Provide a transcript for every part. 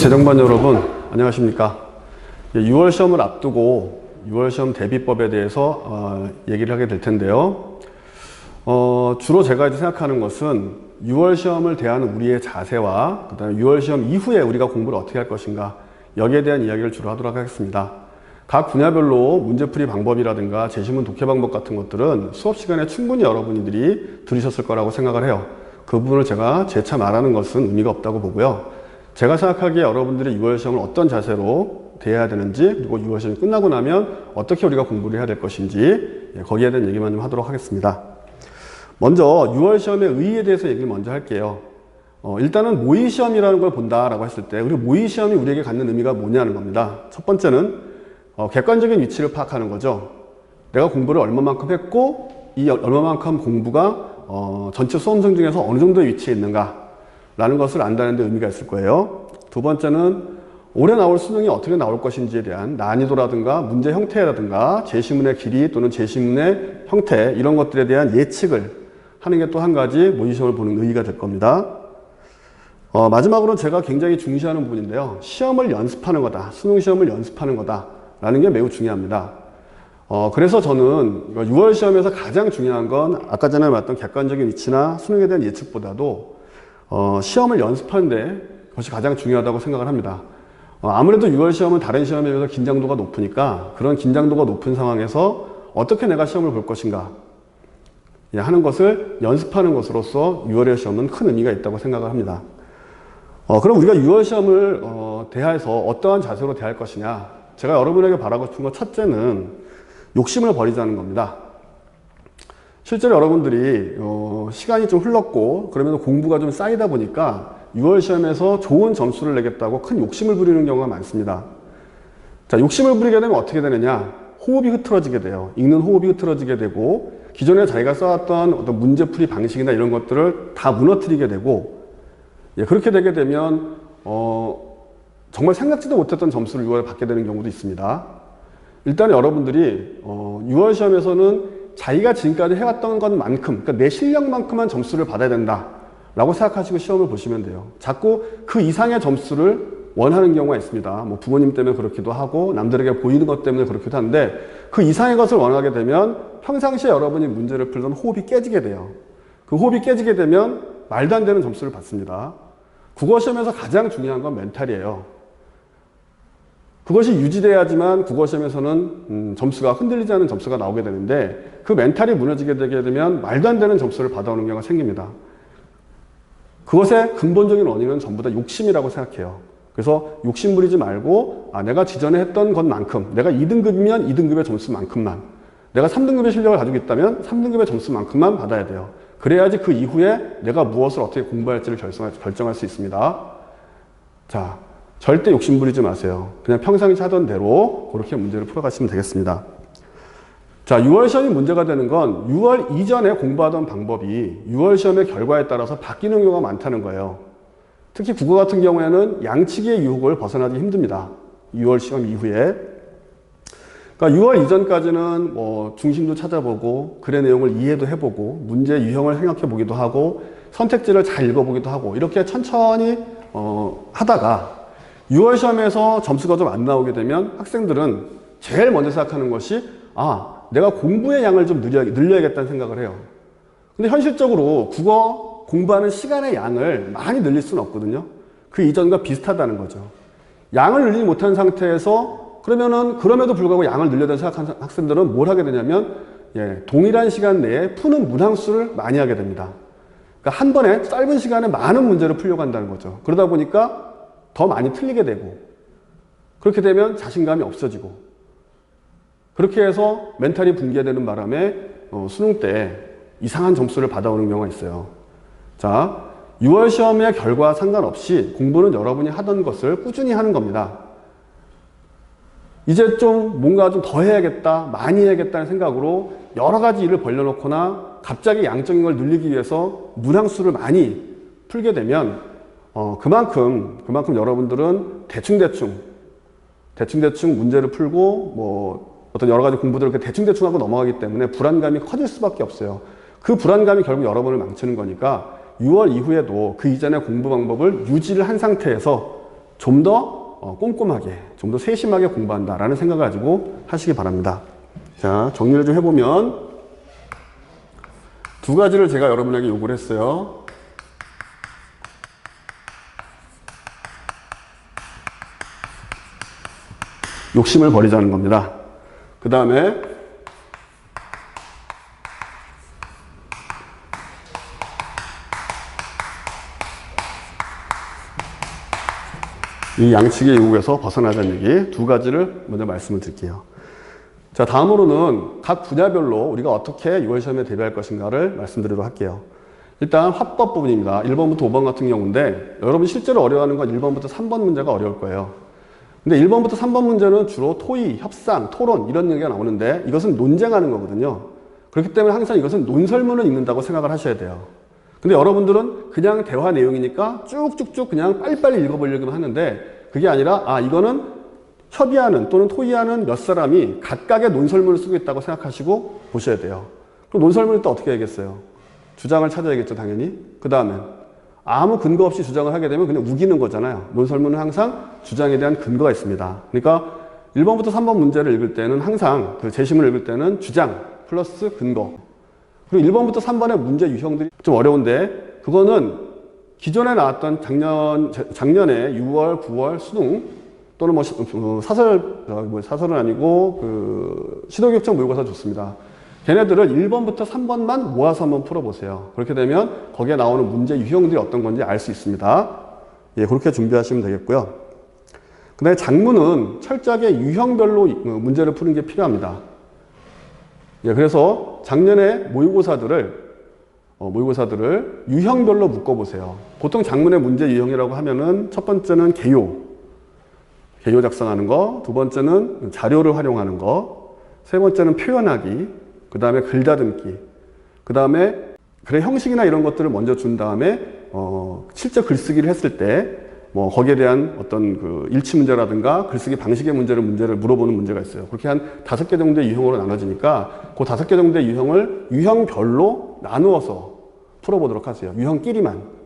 재정반 여러분 안녕하십니까. 6월 시험을 앞두고 6월 시험 대비법에 대해서 얘기를 하게 될 텐데요. 주로 제가 이제 생각하는 것은 6월 시험을 대하는 우리의 자세와 그 다음에 6월 시험 이후에 우리가 공부를 어떻게 할 것인가, 여기에 대한 이야기를 주로 하도록 하겠습니다. 각 분야별로 문제풀이 방법이라든가 제시문 독해 방법 같은 것들은 수업 시간에 충분히 여러분들이 들으셨을 거라고 생각을 해요. 그 부분을 제가 재차 말하는 것은 의미가 없다고 보고요. 제가 생각하기에 여러분들이 6월 시험을 어떤 자세로 대해야 되는지, 그리고 6월 시험이 끝나고 나면 어떻게 우리가 공부를 해야 될 것인지, 거기에 대한 얘기만 좀 하도록 하겠습니다. 먼저 6월 시험의 의의에 대해서 얘기를 먼저 할게요. 일단은 모의시험이라는 걸 본다라고 했을 때, 그리고 모의시험이 우리에게 갖는 의미가 뭐냐는 겁니다. 첫 번째는 객관적인 위치를 파악하는 거죠. 내가 공부를 얼마만큼 했고, 이 얼마만큼 공부가 전체 수험생 중에서 어느 정도의 위치에 있는가 라는 것을 안다는 데 의미가 있을 거예요. 두 번째는 올해 나올 수능이 어떻게 나올 것인지에 대한 난이도라든가 문제 형태라든가 제시문의 길이 또는 제시문의 형태, 이런 것들에 대한 예측을 하는 게 또 한 가지 모의시험을 보는 의의가 될 겁니다. 마지막으로는 제가 굉장히 중시하는 부분인데요. 시험을 연습하는 거다, 수능 시험을 연습하는 거다 라는 게 매우 중요합니다. 그래서 저는 6월 시험에서 가장 중요한 건 아까 전에 말했던 객관적인 위치나 수능에 대한 예측보다도 시험을 연습하는데 그것이 가장 중요하다고 생각을 합니다. 아무래도 6월 시험은 다른 시험에 비해서 긴장도가 높으니까, 그런 긴장도가 높은 상황에서 어떻게 내가 시험을 볼 것인가 하는 것을 연습하는 것으로서 6월의 시험은 큰 의미가 있다고 생각을 합니다. 그럼 우리가 6월 시험을 대해서 어떠한 자세로 대할 것이냐, 제가 여러분에게 바라고 싶은 것 첫째는 욕심을 버리자는 겁니다. 실제로 여러분들이 시간이 좀 흘렀고 그러면서 공부가 좀 쌓이다 보니까 6월 시험에서 좋은 점수를 내겠다고 큰 욕심을 부리는 경우가 많습니다. 자, 욕심을 부리게 되면 어떻게 되느냐, 호흡이 흐트러지게 돼요. 읽는 호흡이 흐트러지게 되고, 기존에 자기가 써왔던 어떤 문제풀이 방식이나 이런 것들을 다 무너뜨리게 되고, 그렇게 되게 되면 정말 생각지도 못했던 점수를 6월에 받게 되는 경우도 있습니다. 일단 여러분들이 6월 시험에서는 자기가 지금까지 해왔던 것만큼, 그러니까 내 실력만큼만 점수를 받아야 된다 라고 생각하시고 시험을 보시면 돼요. 자꾸 그 이상의 점수를 원하는 경우가 있습니다. 뭐 부모님 때문에 그렇기도 하고 남들에게 보이는 것 때문에 그렇기도 한데, 그 이상의 것을 원하게 되면 평상시에 여러분이 문제를 풀던 호흡이 깨지게 돼요. 그 호흡이 깨지게 되면 말도 안 되는 점수를 받습니다. 국어시험에서 가장 중요한 건 멘탈이에요. 그것이 유지돼야지만 국어시험에서는 점수가 흔들리지 않은 점수가 나오게 되는데, 그 멘탈이 무너지게 되게 되면 말도 안 되는 점수를 받아오는 경우가 생깁니다. 그것의 근본적인 원인은 전부 다 욕심이라고 생각해요. 그래서 욕심 부리지 말고, 내가 지전에 했던 것만큼, 내가 2등급이면 2등급의 점수만큼만, 내가 3등급의 실력을 가지고 있다면 3등급의 점수만큼만 받아야 돼요. 그래야지 그 이후에 내가 무엇을 어떻게 공부할지를 결정할 수 있습니다. 자, 절대 욕심 부리지 마세요. 그냥 평상시 하던 대로 그렇게 문제를 풀어가시면 되겠습니다. 자, 6월 시험이 문제가 되는 건 6월 이전에 공부하던 방법이 6월 시험의 결과에 따라서 바뀌는 경우가 많다는 거예요. 특히 국어 같은 경우에는 양치기의 유혹을 벗어나기 힘듭니다. 6월 시험 이후에. 그러니까 6월 이전까지는 중심도 찾아보고 글의 내용을 이해도 해보고 문제 유형을 생각해 보기도 하고 선택지를 잘 읽어보기도 하고 이렇게 천천히 하다가 6월 시험에서 점수가 좀 안 나오게 되면 학생들은 제일 먼저 생각하는 것이, 내가 공부의 양을 좀 늘려야겠다는 생각을 해요. 근데 현실적으로 국어 공부하는 시간의 양을 많이 늘릴 수는 없거든요. 그 이전과 비슷하다는 거죠. 양을 늘리지 못한 상태에서 그럼에도 불구하고 양을 늘려야 생각하는 학생들은 뭘 하게 되냐면, 동일한 시간 내에 푸는 문항수를 많이 하게 됩니다. 그러니까 한 번에 짧은 시간에 많은 문제를 풀려고 한다는 거죠. 그러다 보니까 더 많이 틀리게 되고, 그렇게 되면 자신감이 없어지고, 그렇게 해서 멘탈이 붕괴되는 바람에 수능 때 이상한 점수를 받아오는 경우가 있어요. 자, 6월 시험의 결과와 상관없이 공부는 여러분이 하던 것을 꾸준히 하는 겁니다. 이제 좀 뭔가 좀 더 해야겠다, 많이 해야겠다는 생각으로 여러 가지 일을 벌려놓거나 갑자기 양적인 걸 늘리기 위해서 문항수를 많이 풀게 되면 그만큼 여러분들은 대충 문제를 풀고 어떤 여러 가지 공부들을 대충 하고 넘어가기 때문에 불안감이 커질 수밖에 없어요. 그 불안감이 결국 여러분을 망치는 거니까 6월 이후에도 그 이전의 공부 방법을 유지를 한 상태에서 좀 더 꼼꼼하게, 좀 더 세심하게 공부한다라는 생각을 가지고 하시기 바랍니다. 자, 정리를 좀 해보면 두 가지를 제가 여러분에게 요구를 했어요. 욕심을 버리자는 겁니다. 그 다음에 이 양측의 유혹에서 벗어나자는 얘기 두 가지를 먼저 말씀을 드릴게요. 자, 다음으로는 각 분야별로 우리가 어떻게 6월 시험에 대비할 것인가를 말씀드리도록 할게요. 일단 화법 부분입니다. 1번부터 5번 같은 경우인데 여러분 실제로 어려워하는 건 1번부터 3번 문제가 어려울 거예요. 근데 1번부터 3번 문제는 주로 토의, 협상, 토론 이런 얘기가 나오는데 이것은 논쟁하는 거거든요. 그렇기 때문에 항상 이것은 논설문을 읽는다고 생각을 하셔야 돼요. 근데 여러분들은 그냥 대화 내용이니까 쭉쭉쭉 그냥 빨리빨리 읽어보려고 하는데 그게 아니라 이거는 협의하는 또는 토의하는 몇 사람이 각각의 논설문을 쓰고 있다고 생각하시고 보셔야 돼요. 그럼 논설문을 또 어떻게 해야겠어요? 주장을 찾아야겠죠, 당연히. 그 다음엔 아무 근거 없이 주장을 하게 되면 그냥 우기는 거잖아요. 논설문은 항상 주장에 대한 근거가 있습니다. 그러니까 1번부터 3번 문제를 읽을 때는 항상 그 제시문을 읽을 때는 주장 플러스 근거. 그리고 1번부터 3번의 문제 유형들이 좀 어려운데 그거는 기존에 나왔던 작년에 6월, 9월 수능 또는 사설은 아니고 시도교육청 모의고사 좋습니다. 걔네들을 1번부터 3번만 모아서 한번 풀어보세요. 그렇게 되면 거기에 나오는 문제 유형들이 어떤 건지 알 수 있습니다. 예, 그렇게 준비하시면 되겠고요. 그 다음에 작문은 철저하게 유형별로 문제를 푸는 게 필요합니다. 예, 그래서 작년에 모의고사들을 유형별로 묶어보세요. 보통 작문의 문제 유형이라고 하면은 첫 번째는 개요 작성하는 거, 두 번째는 자료를 활용하는 거, 세 번째는 표현하기, 그 다음에 글다듬기, 그 다음에 글의 형식이나 이런 것들을 먼저 준 다음에 실제 글쓰기를 했을 때 거기에 대한 어떤 그 일치 문제라든가 글쓰기 방식의 문제를 물어보는 문제가 있어요. 그렇게 한 5개 정도의 유형으로 나눠지니까 그 5개 정도의 유형을 유형별로 나누어서 풀어보도록 하세요. 유형끼리만.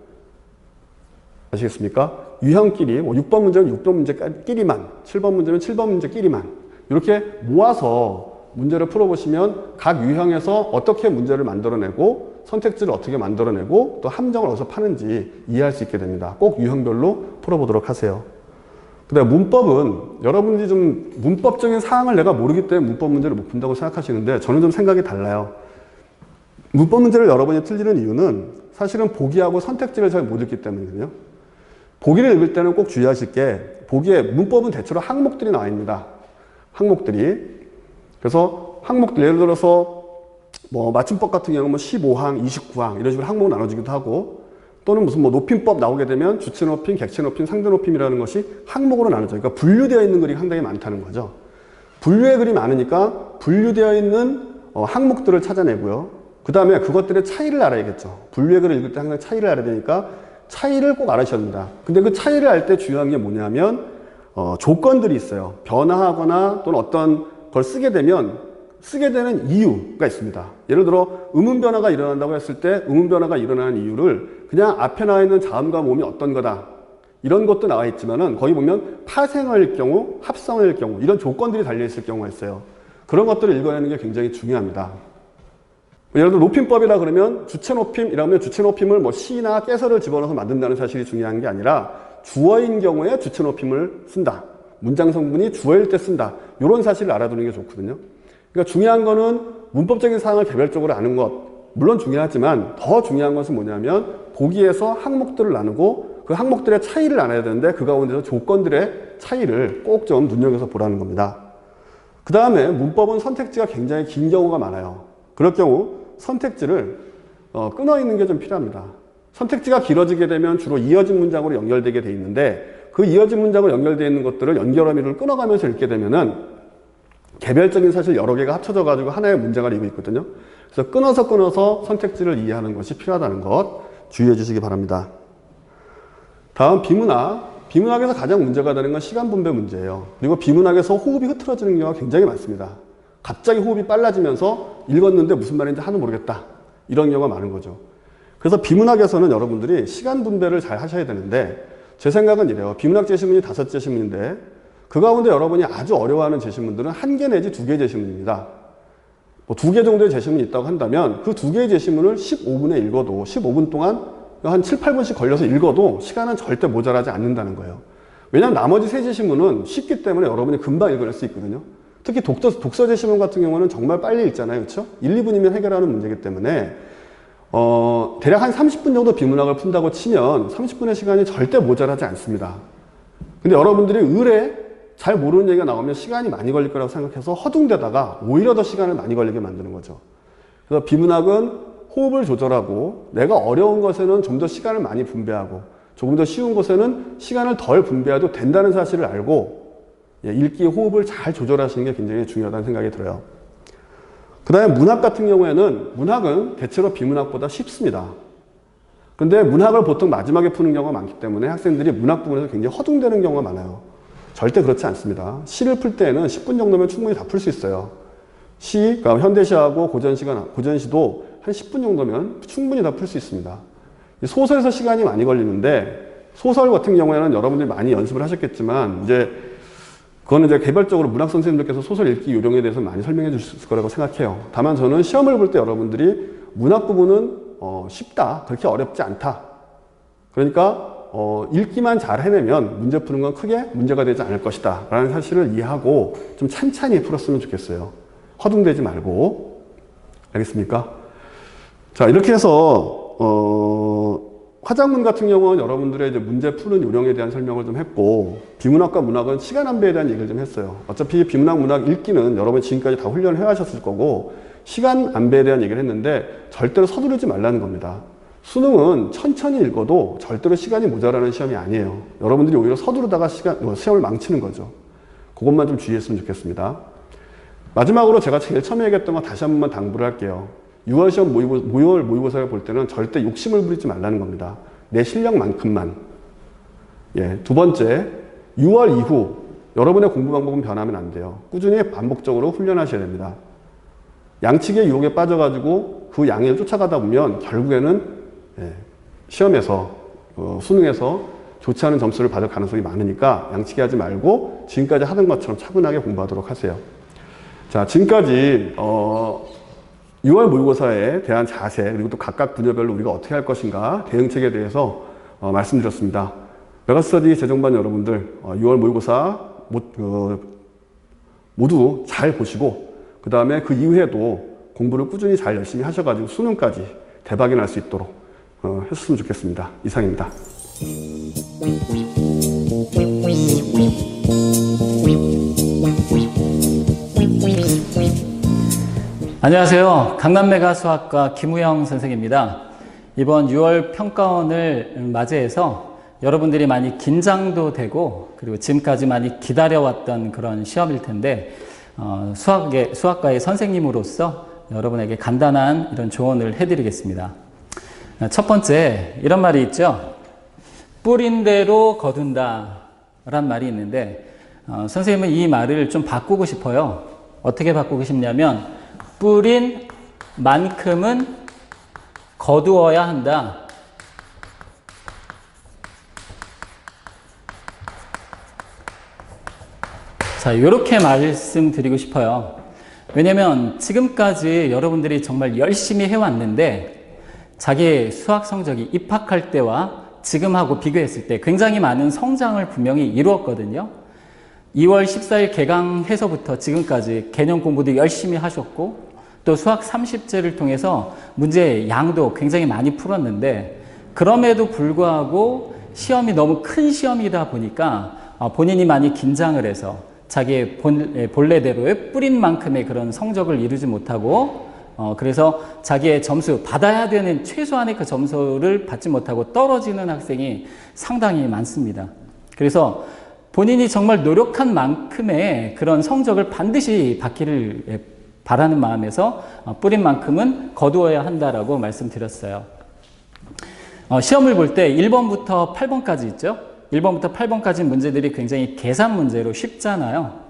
아시겠습니까? 유형끼리, 6번 문제는 6번 문제끼리만, 7번 문제는 7번 문제끼리만 이렇게 모아서 문제를 풀어보시면 각 유형에서 어떻게 문제를 만들어내고 선택지를 어떻게 만들어내고 또 함정을 어디서 파는지 이해할 수 있게 됩니다. 꼭 유형별로 풀어보도록 하세요. 그 다음에 문법은 여러분들이 좀 문법적인 사항을 내가 모르기 때문에 문법 문제를 못 푼다고 생각하시는데 저는 좀 생각이 달라요. 문법 문제를 여러 번이 틀리는 이유는 사실은 보기하고 선택지를 잘 못 읽기 때문이거든요. 보기를 읽을 때는 꼭 주의하실 게 보기에 문법은 대체로 항목들이 나와 있습니다. 항목들이. 그래서 항목들 예를 들어서 맞춤법 같은 경우는 15항, 29항 이런 식으로 항목 나눠지기도 하고 또는 무슨 높임법 나오게 되면 주체 높임, 객체 높임, 상대 높임이라는 것이 항목으로 나눠져요. 그러니까 분류되어 있는 글이 상당히 많다는 거죠. 분류의 글이 많으니까 분류되어 있는 항목들을 찾아내고요. 그 다음에 그것들의 차이를 알아야겠죠. 분류의 글을 읽을 때 항상 차이를 알아야 되니까 차이를 꼭 알아셔야 합니다. 근데 그 차이를 알 때 중요한 게 뭐냐면 조건들이 있어요. 변화하거나 또는 어떤 걸 쓰게 되는 이유가 있습니다. 예를 들어 의문 변화가 일어난다고 했을 때 의문 변화가 일어나는 이유를 그냥 앞에 나와 있는 자음과 모음이 어떤 거다 이런 것도 나와 있지만은 거기 보면 파생어일 경우, 합성어일 경우 이런 조건들이 달려 있을 경우가 있어요. 그런 것들을 읽어내는 게 굉장히 중요합니다. 예를 들어 높임법이라 그러면 주체 높임이라면 주체 높임을 시나 깨서를 집어넣어서 만든다는 사실이 중요한 게 아니라 주어인 경우에 주체 높임을 쓴다. 문장 성분이 주어일 때 쓴다. 이런 사실을 알아두는 게 좋거든요. 그러니까 중요한 거는 문법적인 사항을 개별적으로 아는 것 물론 중요하지만 더 중요한 것은 뭐냐면 보기에서 항목들을 나누고 그 항목들의 차이를 알아야 되는데 그 가운데서 조건들의 차이를 꼭 좀 눈여겨서 보라는 겁니다. 그 다음에 문법은 선택지가 굉장히 긴 경우가 많아요. 그럴 경우 선택지를 끊어 있는 게 좀 필요합니다. 선택지가 길어지게 되면 주로 이어진 문장으로 연결되게 돼 있는데 그 이어진 문장으로 연결되어 있는 것들을 연결어미를 끊어가면서 읽게 되면은 개별적인 사실 여러 개가 합쳐져 가지고 하나의 문장을 이루고 있거든요. 그래서 끊어서 선택지를 이해하는 것이 필요하다는 것 주의해 주시기 바랍니다. 다음 비문학. 비문학에서 가장 문제가 되는 건 시간 분배 문제예요. 그리고 비문학에서 호흡이 흐트러지는 경우가 굉장히 많습니다. 갑자기 호흡이 빨라지면서 읽었는데 무슨 말인지 하나도 모르겠다. 이런 경우가 많은 거죠. 그래서 비문학에서는 여러분들이 시간 분배를 잘 하셔야 되는데 제 생각은 이래요. 비문학 제시문이 5제 시문인데 그 가운데 여러분이 아주 어려워하는 제시문들은 1개 내지 2개 제시문입니다. 뭐 2개 정도의 제시문이 있다고 한다면 그 2개의 제시문을 15분에 읽어도 15분 동안 한 7, 8분씩 걸려서 읽어도 시간은 절대 모자라지 않는다는 거예요. 왜냐하면 나머지 3제시문은 쉽기 때문에 여러분이 금방 읽어낼 수 있거든요. 특히 독서 제시문 같은 경우는 정말 빨리 읽잖아요. 그렇죠? 1, 2분이면 해결하는 문제이기 때문에 대략 한 30분 정도 비문학을 푼다고 치면 30분의 시간이 절대 모자라지 않습니다. 근데 여러분들이 의뢰 잘 모르는 얘기가 나오면 시간이 많이 걸릴 거라고 생각해서 허둥대다가 오히려 더 시간을 많이 걸리게 만드는 거죠. 그래서 비문학은 호흡을 조절하고 내가 어려운 것에는 좀 더 시간을 많이 분배하고 조금 더 쉬운 것에는 시간을 덜 분배해도 된다는 사실을 알고 읽기 호흡을 잘 조절하시는 게 굉장히 중요하다는 생각이 들어요. 그 다음에 문학 같은 경우에는 문학은 대체로 비문학보다 쉽습니다. 근데 문학을 보통 마지막에 푸는 경우가 많기 때문에 학생들이 문학 부분에서 굉장히 허둥대는 경우가 많아요. 절대 그렇지 않습니다. 시를 풀 때에는 10분 정도면 충분히 다 풀 수 있어요. 그러니까 현대시하고 고전시도 한 10분 정도면 충분히 다 풀 수 있습니다. 소설에서 시간이 많이 걸리는데 소설 같은 경우에는 여러분들이 많이 연습을 하셨겠지만 그거는 이제 개별적으로 문학 선생님들께서 소설 읽기 요령에 대해서 많이 설명해 주실 거라고 생각해요. 다만 저는 시험을 볼 때 여러분들이 문학 부분은 쉽다, 그렇게 어렵지 않다. 그러니까 읽기만 잘 해내면 문제 푸는 건 크게 문제가 되지 않을 것이다 라는 사실을 이해하고 좀 찬찬히 풀었으면 좋겠어요. 허둥대지 말고. 알겠습니까? 자, 이렇게 해서 화작문 같은 경우는 여러분들의 이제 문제 푸는 요령에 대한 설명을 좀 했고, 비문학과 문학은 시간 안배에 대한 얘기를 좀 했어요. 어차피 비문학, 문학 읽기는 여러분이 지금까지 다 훈련을 해하셨을 거고, 시간 안배에 대한 얘기를 했는데 절대로 서두르지 말라는 겁니다. 수능은 천천히 읽어도 절대로 시간이 모자라는 시험이 아니에요. 여러분들이 오히려 서두르다가 시험을 망치는 거죠. 그것만 좀 주의했으면 좋겠습니다. 마지막으로 제가 제일 처음에 얘기했던 거 다시 한 번만 당부를 할게요. 6월 시험 모의고사를 볼 때는 절대 욕심을 부리지 말라는 겁니다. 내 실력만큼만. 두 번째, 6월 이후 여러분의 공부 방법은 변하면 안 돼요. 꾸준히 반복적으로 훈련하셔야 됩니다. 양측의 유혹에 빠져가지고 그 양을 쫓아가다 보면 결국에는 시험에서 수능에서 좋지 않은 점수를 받을 가능성이 많으니까 양치기 하지 말고 지금까지 하던 것처럼 차분하게 공부하도록 하세요. 자, 지금까지 6월 모의고사에 대한 자세, 그리고 또 각각 분야별로 우리가 어떻게 할 것인가 대응책에 대해서 말씀드렸습니다. 메가스터디 재정반 여러분들 6월 모의고사 모두 잘 보시고 그 다음에 그 이후에도 공부를 꾸준히 잘 열심히 하셔가지고 수능까지 대박이 날 수 있도록 했으면 좋겠습니다. 이상입니다. 안녕하세요. 강남메가수학과 김우영 선생입니다. 이번 6월 평가원을 맞이해서 여러분들이 많이 긴장도 되고 그리고 지금까지 많이 기다려왔던 그런 시험일 텐데 수학과의 선생님으로서 여러분에게 간단한 이런 조언을 해드리겠습니다. 첫 번째, 이런 말이 있죠. 뿌린 대로 거둔다 라는 말이 있는데 선생님은 이 말을 좀 바꾸고 싶어요. 어떻게 바꾸고 싶냐면 뿌린 만큼은 거두어야 한다. 자, 이렇게 말씀드리고 싶어요. 왜냐면 지금까지 여러분들이 정말 열심히 해왔는데 자기 수학 성적이 입학할 때와 지금하고 비교했을 때 굉장히 많은 성장을 분명히 이루었거든요. 2월 14일 개강해서부터 지금까지 개념 공부도 열심히 하셨고 또 수학 30제를 통해서 문제 양도 굉장히 많이 풀었는데 그럼에도 불구하고 시험이 너무 큰 시험이다 보니까 본인이 많이 긴장을 해서 자기의 본래대로의 뿌린 만큼의 그런 성적을 이루지 못하고 그래서 자기의 점수 받아야 되는 최소한의 그 점수를 받지 못하고 떨어지는 학생이 상당히 많습니다. 그래서 본인이 정말 노력한 만큼의 그런 성적을 반드시 받기를 바라는 마음에서 뿌린 만큼은 거두어야 한다라고 말씀드렸어요. 시험을 볼 때 1번부터 8번까지 있죠. 1번부터 8번까지 문제들이 굉장히 계산 문제로 쉽잖아요.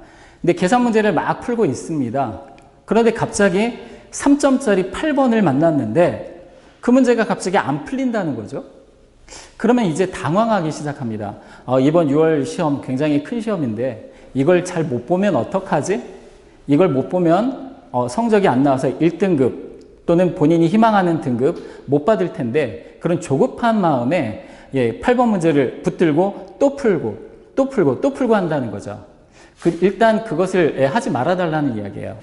근데 계산 문제를 막 풀고 있습니다. 그런데 갑자기 3점짜리 8번을 만났는데 그 문제가 갑자기 안 풀린다는 거죠. 그러면 이제 당황하기 시작합니다. 이번 6월 시험 굉장히 큰 시험인데 이걸 잘 못 보면 어떡하지? 이걸 못 보면 성적이 안 나와서 1등급 또는 본인이 희망하는 등급 못 받을 텐데 그런 조급한 마음에 8번 문제를 붙들고 또 풀고 또 풀고 또 풀고 한다는 거죠. 일단 그것을 하지 말아달라는 이야기예요.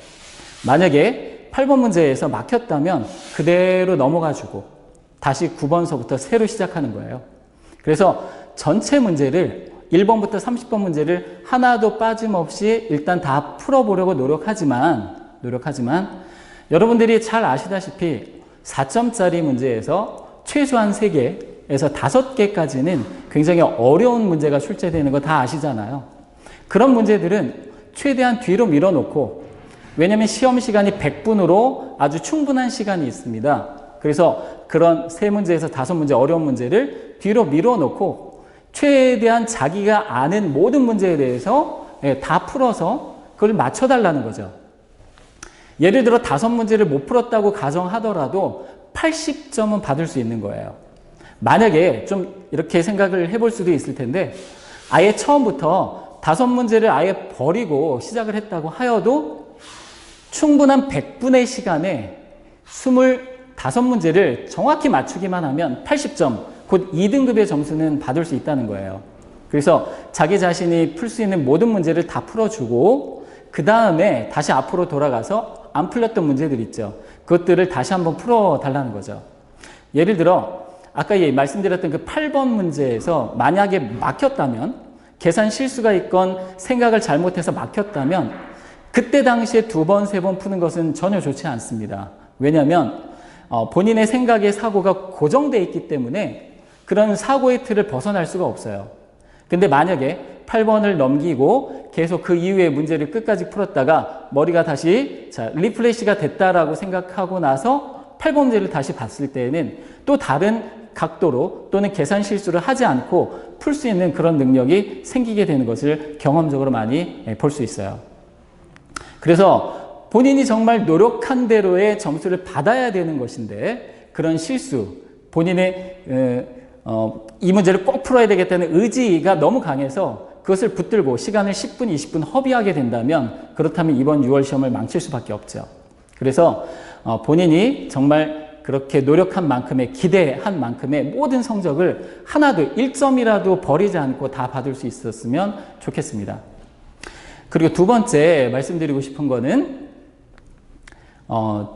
만약에 8번 문제에서 막혔다면 그대로 넘어가주고 다시 9번서부터 새로 시작하는 거예요. 그래서 전체 문제를 1번부터 30번 문제를 하나도 빠짐없이 일단 다 풀어보려고 노력하지만 여러분들이 잘 아시다시피 4점짜리 문제에서 최소한 3개에서 5개까지는 굉장히 어려운 문제가 출제되는 거 다 아시잖아요. 그런 문제들은 최대한 뒤로 밀어놓고, 왜냐하면 시험 시간이 100분으로 아주 충분한 시간이 있습니다. 그래서 그런 3문제에서 5문제 어려운 문제를 뒤로 밀어놓고 최대한 자기가 아는 모든 문제에 대해서 다 풀어서 그걸 맞춰달라는 거죠. 예를 들어 5문제를 못 풀었다고 가정하더라도 80점은 받을 수 있는 거예요. 만약에 좀 이렇게 생각을 해볼 수도 있을 텐데 아예 처음부터 5문제를 아예 버리고 시작을 했다고 하여도 충분한 100분의 시간에 25문제를 정확히 맞추기만 하면 80점, 곧 2등급의 점수는 받을 수 있다는 거예요. 그래서 자기 자신이 풀 수 있는 모든 문제를 다 풀어주고 그 다음에 다시 앞으로 돌아가서 안 풀렸던 문제들 있죠. 그것들을 다시 한번 풀어달라는 거죠. 예를 들어 아까 말씀드렸던 그 8번 문제에서 만약에 막혔다면, 계산 실수가 있건 생각을 잘못해서 막혔다면 그때 당시에 2번, 3번 푸는 것은 전혀 좋지 않습니다. 왜냐하면 본인의 생각의 사고가 고정되어 있기 때문에 그런 사고의 틀을 벗어날 수가 없어요. 근데 만약에 8번을 넘기고 계속 그 이후에 문제를 끝까지 풀었다가 머리가 다시 리프레시가 됐다라고 생각하고 나서 8번 문제를 다시 봤을 때에는 또 다른 각도로 또는 계산 실수를 하지 않고 풀 수 있는 그런 능력이 생기게 되는 것을 경험적으로 많이 볼 수 있어요. 그래서 본인이 정말 노력한 대로의 점수를 받아야 되는 것인데 그런 실수, 본인의 이 문제를 꼭 풀어야 되겠다는 의지가 너무 강해서 그것을 붙들고 시간을 10분, 20분 허비하게 된다면 그렇다면 이번 6월 시험을 망칠 수밖에 없죠. 그래서 본인이 정말 그렇게 노력한 만큼의, 기대한 만큼의 모든 성적을 하나도 1점이라도 버리지 않고 다 받을 수 있었으면 좋겠습니다. 그리고 두 번째 말씀드리고 싶은 거는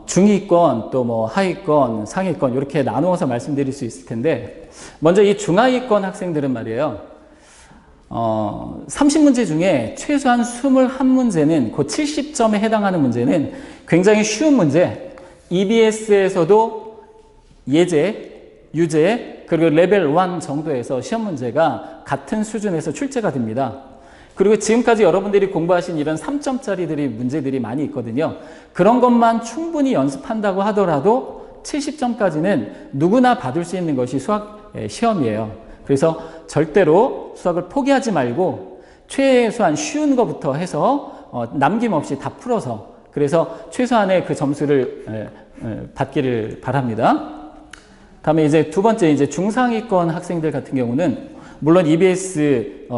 중위권 또 뭐 하위권, 상위권 이렇게 나누어서 말씀드릴 수 있을 텐데 먼저 이 중하위권 학생들은 말이에요. 30문제 중에 최소한 21문제는 그 70점에 해당하는 문제는 굉장히 쉬운 문제, EBS에서도 예제, 유제, 그리고 레벨 1 정도에서 시험 문제가 같은 수준에서 출제가 됩니다. 그리고 지금까지 여러분들이 공부하신 이런 3점짜리들이 문제들이 많이 있거든요. 그런 것만 충분히 연습한다고 하더라도 70점까지는 누구나 받을 수 있는 것이 수학 시험이에요. 그래서 절대로 수학을 포기하지 말고 최소한 쉬운 것부터 해서 남김없이 다 풀어서 그래서 최소한의 그 점수를 받기를 바랍니다. 다음에 이제 두 번째 이제 중상위권 학생들 같은 경우는 물론 EBS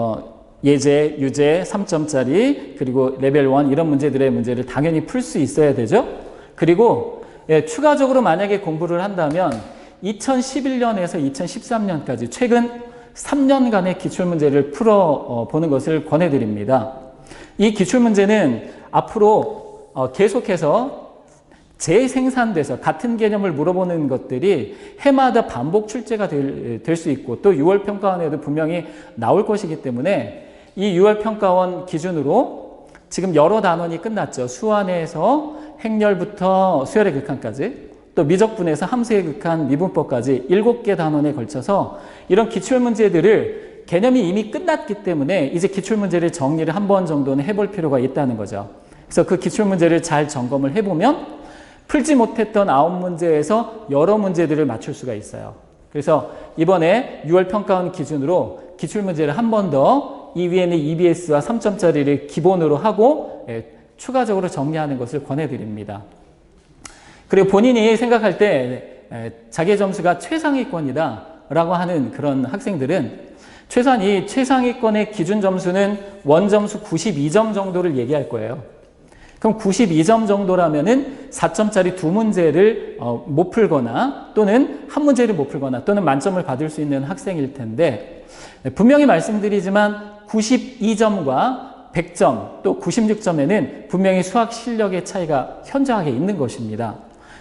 예제, 유제, 3점짜리 그리고 레벨 1 이런 문제를 당연히 풀 수 있어야 되죠. 그리고 추가적으로 만약에 공부를 한다면 2011년에서 2013년까지 최근 3년간의 기출문제를 풀어보는 것을 권해드립니다. 이 기출문제는 앞으로 계속해서 재생산돼서 같은 개념을 물어보는 것들이 해마다 반복 출제가 될 수 있고 또 6월 평가원에도 분명히 나올 것이기 때문에 이 6월 평가원 기준으로 지금 여러 단원이 끝났죠. 수완에서 행렬부터 수열의 극한까지 또 미적분에서 함수의 극한, 미분법까지 7개 단원에 걸쳐서 이런 기출문제들을 개념이 이미 끝났기 때문에 이제 기출문제를 정리를 한 번 정도는 해볼 필요가 있다는 거죠. 그래서 그 기출문제를 잘 점검을 해보면 풀지 못했던 9문제에서 여러 문제들을 맞출 수가 있어요. 그래서 이번에 6월 평가원 기준으로 기출문제를 한 번 더 이 위에는 EBS와 3점짜리를 기본으로 하고 추가적으로 정리하는 것을 권해드립니다. 그리고 본인이 생각할 때 자기의 점수가 최상위권이다 라고 하는 그런 학생들은 최소한 이 최상위권의 기준 점수는 원점수 92점 정도를 얘기할 거예요. 그럼 92점 정도라면은 4점짜리 두 문제를 못 풀거나 또는 한 문제를 못 풀거나 또는 만점을 받을 수 있는 학생일 텐데, 분명히 말씀드리지만 92점과 100점 또 96점에는 분명히 수학 실력의 차이가 현저하게 있는 것입니다.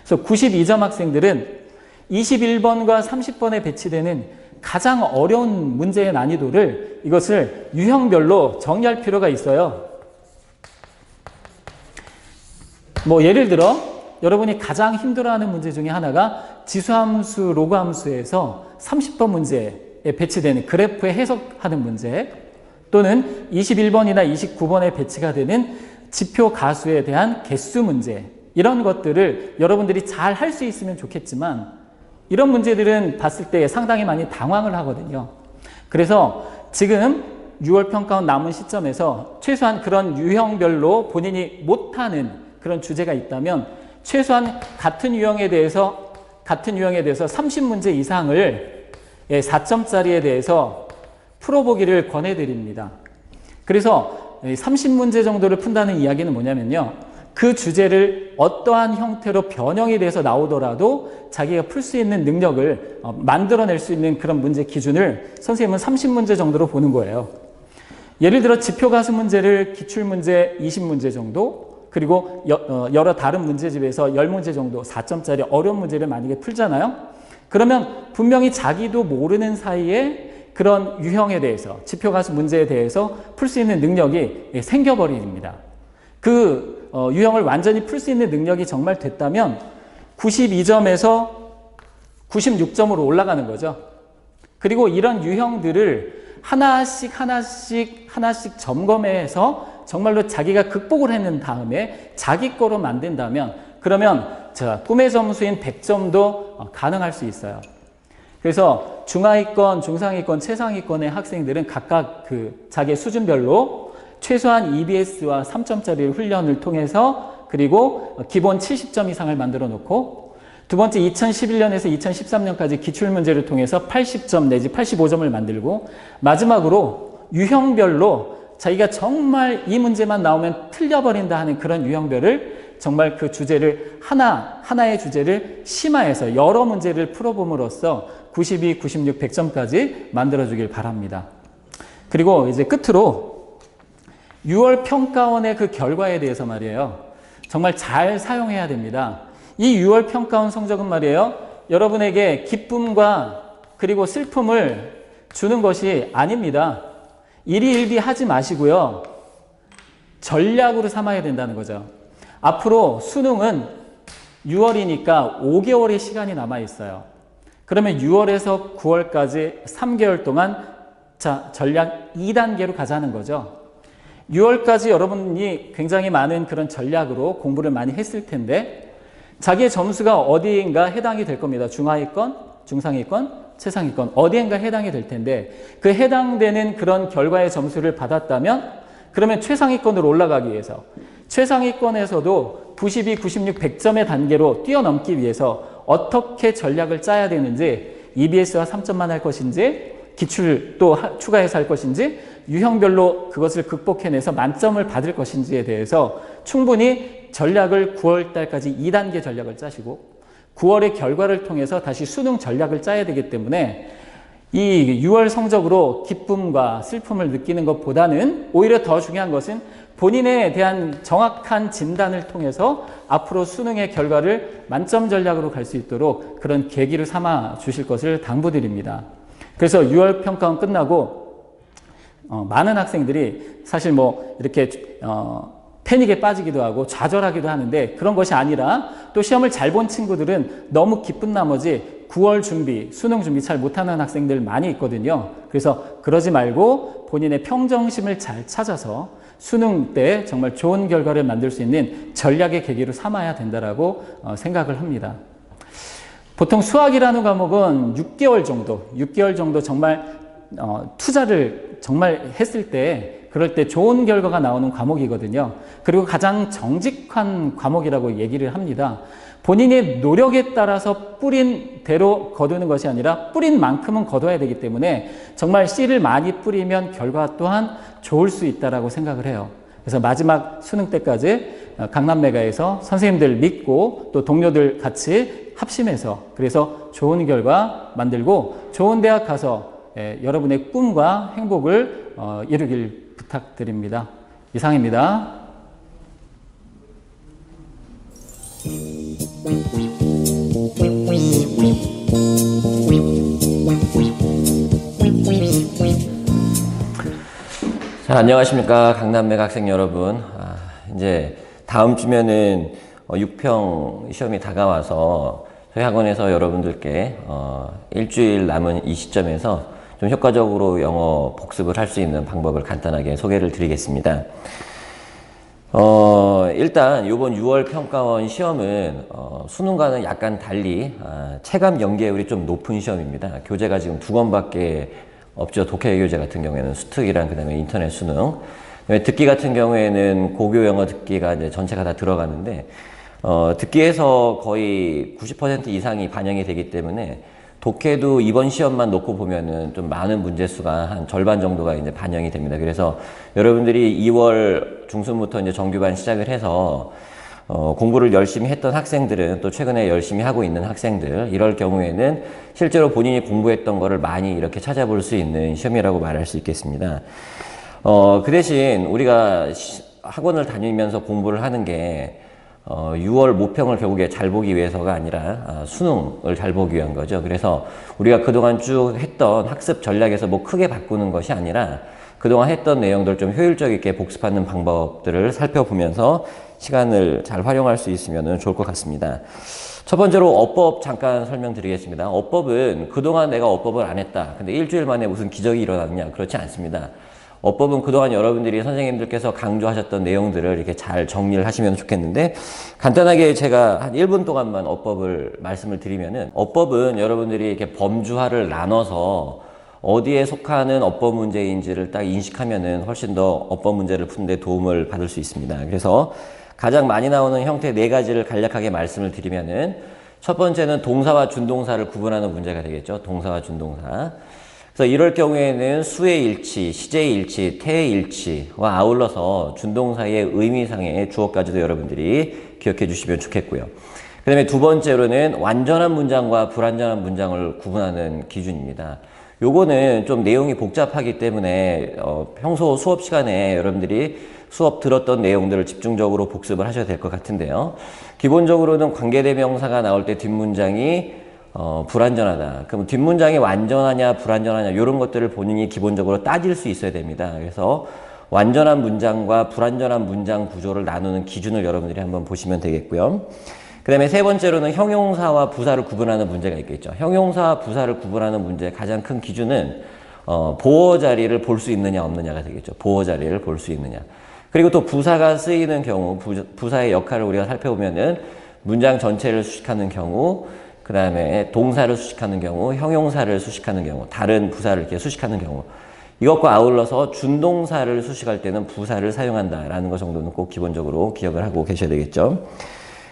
그래서 92점 학생들은 21번과 30번에 배치되는 가장 어려운 문제의 난이도를 이것을 유형별로 정의할 필요가 있어요. 뭐 예를 들어 여러분이 가장 힘들어하는 문제 중에 하나가 지수함수, 로그함수에서 30번 문제에 배치되는 그래프에 해석하는 문제, 또는 21번이나 29번에 배치가 되는 지표 가수에 대한 개수 문제, 이런 것들을 여러분들이 잘 할 수 있으면 좋겠지만 이런 문제들은 봤을 때 상당히 많이 당황을 하거든요. 그래서 지금 6월 평가원 남은 시점에서 최소한 그런 유형별로 본인이 못하는 그런 주제가 있다면 최소한 같은 유형에 대해서 30문제 이상을 4점짜리에 대해서 풀어보기를 권해드립니다. 그래서 30문제 정도를 푼다는 이야기는 뭐냐면요, 그 주제를 어떠한 형태로 변형이 돼서 나오더라도 자기가 풀 수 있는 능력을 만들어낼 수 있는 그런 문제 기준을 선생님은 30문제 정도로 보는 거예요. 예를 들어 지표가수 문제를 기출문제 20문제 정도, 그리고 여러 다른 문제집에서 10문제 정도 4점짜리 어려운 문제를 만약에 풀잖아요. 그러면 분명히 자기도 모르는 사이에 그런 유형에 대해서, 지표가수 문제에 대해서 풀 수 있는 능력이 생겨버립니다. 그 유형을 완전히 풀 수 있는 능력이 정말 됐다면 92점에서 96점으로 올라가는 거죠. 그리고 이런 유형들을 하나씩 점검해서 정말로 자기가 극복을 해낸 다음에 자기 거로 만든다면, 그러면 꿈의 점수인 100점도 가능할 수 있어요. 그래서 중하위권, 중상위권, 최상위권의 학생들은 각각 그 자기 수준별로 최소한 EBS와 3점짜리 훈련을 통해서, 그리고 기본 70점 이상을 만들어 놓고, 두 번째 2011년에서 2013년까지 기출문제를 통해서 80점 내지 85점을 만들고, 마지막으로 유형별로 자기가 정말 이 문제만 나오면 틀려버린다 하는 그런 유형별을 정말 그 주제를 하나의 주제를 심화해서 여러 문제를 풀어봄으로써 92, 96, 100점까지 만들어주길 바랍니다. 그리고 이제 끝으로 6월 평가원의 그 결과에 대해서 말이에요, 정말 잘 사용해야 됩니다. 이 6월 평가원 성적은 말이에요, 여러분에게 기쁨과 그리고 슬픔을 주는 것이 아닙니다. 일희일비 하지 마시고요, 전략으로 삼아야 된다는 거죠. 앞으로 수능은 6월이니까 5개월의 시간이 남아 있어요. 그러면 6월에서 9월까지 3개월 동안 전략 2단계로 가자는 거죠. 6월까지 여러분이 굉장히 많은 그런 전략으로 공부를 많이 했을 텐데 자기의 점수가 어디인가 해당이 될 겁니다. 중하위권, 중상위권, 최상위권 어디엔가 해당이 될 텐데, 그 해당되는 그런 결과의 점수를 받았다면 그러면 최상위권으로 올라가기 위해서, 최상위권에서도 92, 96, 100점의 단계로 뛰어넘기 위해서 어떻게 전략을 짜야 되는지, EBS와 3점만 할 것인지 기출 또 추가해서 할 것인지, 유형별로 그것을 극복해내서 만점을 받을 것인지에 대해서 충분히 전략을 9월 달까지 2단계 전략을 짜시고 9월의 결과를 통해서 다시 수능 전략을 짜야 되기 때문에 이 6월 성적으로 기쁨과 슬픔을 느끼는 것보다는 오히려 더 중요한 것은 본인에 대한 정확한 진단을 통해서 앞으로 수능의 결과를 만점 전략으로 갈 수 있도록 그런 계기를 삼아 주실 것을 당부드립니다. 그래서 6월 평가원 끝나고 많은 학생들이 사실 뭐 이렇게 패닉에 빠지기도 하고 좌절하기도 하는데, 그런 것이 아니라 또 시험을 잘 본 친구들은 너무 기쁜 나머지 9월 준비, 수능 준비 잘 못하는 학생들 많이 있거든요. 그래서 그러지 말고 본인의 평정심을 잘 찾아서 수능 때 정말 좋은 결과를 만들 수 있는 전략의 계기로 삼아야 된다라고 생각을 합니다. 보통 수학이라는 과목은 6개월 정도 정말 투자를 정말 했을 때 그럴 때 좋은 결과가 나오는 과목이거든요. 그리고 가장 정직한 과목이라고 얘기를 합니다. 본인의 노력에 따라서 뿌린 대로 거두는 것이 아니라 뿌린 만큼은 거둬야 되기 때문에 정말 씨를 많이 뿌리면 결과 또한 좋을 수 있다고 생각을 해요. 그래서 마지막 수능 때까지 강남메가에서 선생님들 믿고 또 동료들 같이 합심해서 그래서 좋은 결과 만들고 좋은 대학 가서 여러분의 꿈과 행복을 이루길 부탁드립니다. 이상입니다. 자, 안녕하십니까. 강남메가 학생 여러분. 이제 다음 주면은 6평 시험이 다가와서 저희 학원에서 여러분들께 일주일 남은 이 시점에서 좀 효과적으로 영어 복습을 할 수 있는 방법을 간단하게 소개를 드리겠습니다. 일단 이번 6월 평가원 시험은 수능과는 약간 달리 체감 연계율이 좀 높은 시험입니다. 교재가 지금 2권밖에 없죠. 독해 교재 같은 경우에는 수특이랑 그다음에 인터넷 수능. 듣기 같은 경우에는 고교 영어 듣기가 이제 전체가 다 들어가는데 듣기에서 거의 90% 이상이 반영이 되기 때문에 독해도 이번 시험만 놓고 보면은 좀 많은 문제수가 한 절반 정도가 이제 반영이 됩니다. 그래서 여러분들이 2월 중순부터 이제 정규반 시작을 해서 공부를 열심히 했던 학생들은 또 최근에 열심히 하고 있는 학생들 이럴 경우에는 실제로 본인이 공부했던 거를 많이 이렇게 찾아볼 수 있는 시험이라고 말할 수 있겠습니다. 그 대신 우리가 학원을 다니면서 공부를 하는 게 6월 모평을 결국에 잘 보기 위해서가 아니라 수능을 잘 보기 위한 거죠. 그래서 우리가 그동안 쭉 했던 학습 전략에서 뭐 크게 바꾸는 것이 아니라 그동안 했던 내용들 좀 효율적 있게 복습하는 방법들을 살펴보면서 시간을 잘 활용할 수 있으면 좋을 것 같습니다. 첫 번째로 어법 잠깐 설명드리겠습니다. 어법은 그동안 내가 어법을 안 했다. 근데 일주일 만에 무슨 기적이 일어났냐? 그렇지 않습니다. 어법은 그동안 여러분들이 선생님들께서 강조하셨던 내용들을 이렇게 잘 정리를 하시면 좋겠는데 간단하게 제가 한 1분 동안만 어법을 말씀을 드리면은 어법은 여러분들이 이렇게 범주화를 나눠서 어디에 속하는 어법 문제인지를 딱 인식하면은 훨씬 더 어법 문제를 푸는 데 도움을 받을 수 있습니다. 그래서 가장 많이 나오는 형태 4가지를 간략하게 말씀을 드리면은 첫 번째는 동사와 준동사를 구분하는 문제가 되겠죠. 동사와 준동사. 그래서 이럴 경우에는 수의 일치, 시제의 일치, 태의 일치와 아울러서 준동사의 의미상의 주어까지도 여러분들이 기억해 주시면 좋겠고요. 그 다음에 두 번째로는 완전한 문장과 불완전한 문장을 구분하는 기준입니다. 요거는 좀 내용이 복잡하기 때문에 평소 수업 시간에 여러분들이 수업 들었던 내용들을 집중적으로 복습을 하셔야 될 것 같은데요. 기본적으로는 관계대명사가 나올 때 뒷문장이 불완전하다. 그럼 뒷문장이 완전하냐 불완전하냐 이런 것들을 본인이 기본적으로 따질 수 있어야 됩니다. 그래서 완전한 문장과 불완전한 문장 구조를 나누는 기준을 여러분들이 한번 보시면 되겠고요. 그 다음에 세 번째로는 형용사와 부사를 구분하는 문제가 있겠죠. 형용사와 부사를 구분하는 문제의 가장 큰 기준은 보어 자리를 볼 수 있느냐 없느냐가 되겠죠. 보어 자리를 볼 수 있느냐. 그리고 또 부사가 쓰이는 경우 부사의 역할을 우리가 살펴보면은 문장 전체를 수식하는 경우 그 다음에 동사를 수식하는 경우, 형용사를 수식하는 경우, 다른 부사를 이렇게 수식하는 경우 이것과 아울러서 준동사를 수식할 때는 부사를 사용한다라는 것 정도는 꼭 기본적으로 기억을 하고 계셔야 되겠죠.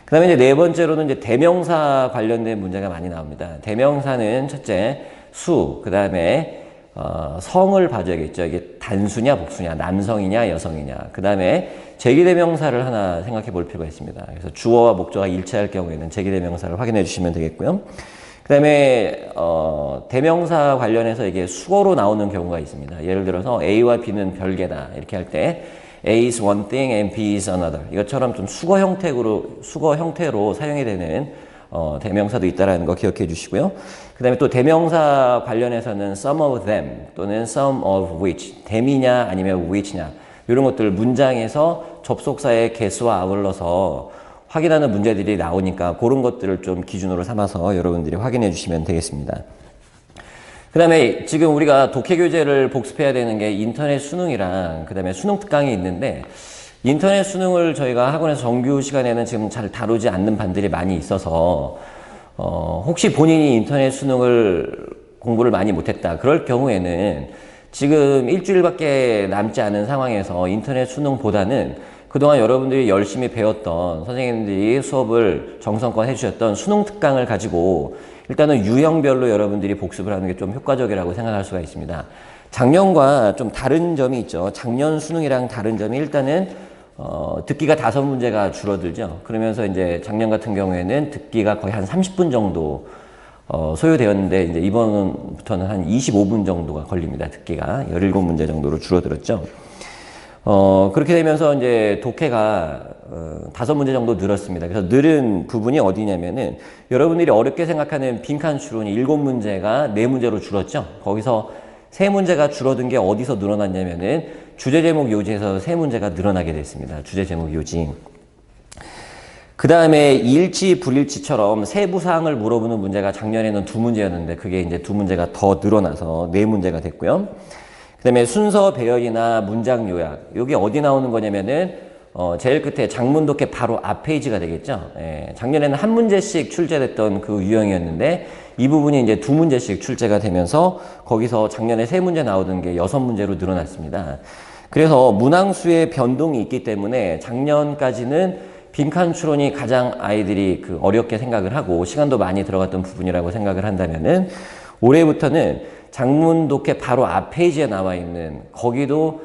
그 다음에 이제 네 번째로는 이제 대명사 관련된 문제가 많이 나옵니다. 대명사는 첫째 수, 그 다음에 성을 봐줘야겠죠. 이게 단수냐 복수냐, 남성이냐 여성이냐. 그 다음에 제기대명사를 하나 생각해 볼 필요가 있습니다. 그래서 주어와 목적어가 일치할 경우에는 제기대명사를 확인해 주시면 되겠고요. 그 다음에 대명사 관련해서 이게 수어로 나오는 경우가 있습니다. 예를 들어서 A와 B는 별개다 이렇게 할 때 A is one thing and B is another 이것처럼 좀 수거 형태로 사용이 되는 대명사도 있다라는 거 기억해 주시고요. 그 다음에 또 대명사 관련해서는 some of them 또는 some of which them이냐 아니면 which냐 이런 것들 문장에서 접속사의 개수와 아울러서 확인하는 문제들이 나오니까 그런 것들을 좀 기준으로 삼아서 여러분들이 확인해 주시면 되겠습니다. 그 다음에 지금 우리가 독해 교재를 복습해야 되는 게 인터넷 수능이랑 그 다음에 수능 특강이 있는데 인터넷 수능을 저희가 학원에서 정규 시간에는 지금 잘 다루지 않는 반들이 많이 있어서 혹시 본인이 인터넷 수능을 공부를 많이 못했다 그럴 경우에는 지금 일주일밖에 남지 않은 상황에서 인터넷 수능보다는 그동안 여러분들이 열심히 배웠던 선생님들이 수업을 정성껏 해주셨던 수능 특강을 가지고 일단은 유형별로 여러분들이 복습을 하는 게 좀 효과적이라고 생각할 수가 있습니다. 작년과 좀 다른 점이 있죠. 작년 수능이랑 다른 점이 일단은 듣기가 5문제가 줄어들죠. 그러면서 이제 작년 같은 경우에는 듣기가 거의 한 30분 정도 소요되었는데 이제 이번부터는 한 25분 정도가 걸립니다. 듣기가 17문제 정도로 줄어들었죠. 그렇게 되면서 이제 독해가 5문제 정도 늘었습니다. 그래서 늘은 부분이 어디냐면은 여러분들이 어렵게 생각하는 빈칸 추론이 7문제가 4문제로 줄었죠. 거기서 3문제가 줄어든 게 어디서 늘어났냐면은 주제 제목 요지에서 3문제가 늘어나게 됐습니다. 주제 제목 요지. 그 다음에 일치, 불일치처럼 세부 사항을 물어보는 문제가 작년에는 2문제였는데 그게 이제 2문제가 더 늘어나서 4문제가 됐고요. 그 다음에 순서 배열이나 문장 요약. 여기 어디 나오는 거냐면은, 제일 끝에 장문 독해 바로 앞 페이지가 되겠죠. 예, 작년에는 한 문제씩 출제됐던 그 유형이었는데, 이 부분이 이제 2문제씩 출제가 되면서, 거기서 작년에 3문제 나오던 게 6문제로 늘어났습니다. 그래서 문항수의 변동이 있기 때문에 작년까지는 빈칸 추론이 가장 아이들이 그 어렵게 생각을 하고, 시간도 많이 들어갔던 부분이라고 생각을 한다면은, 올해부터는 장문 독해 바로 앞 페이지에 나와 있는 거기도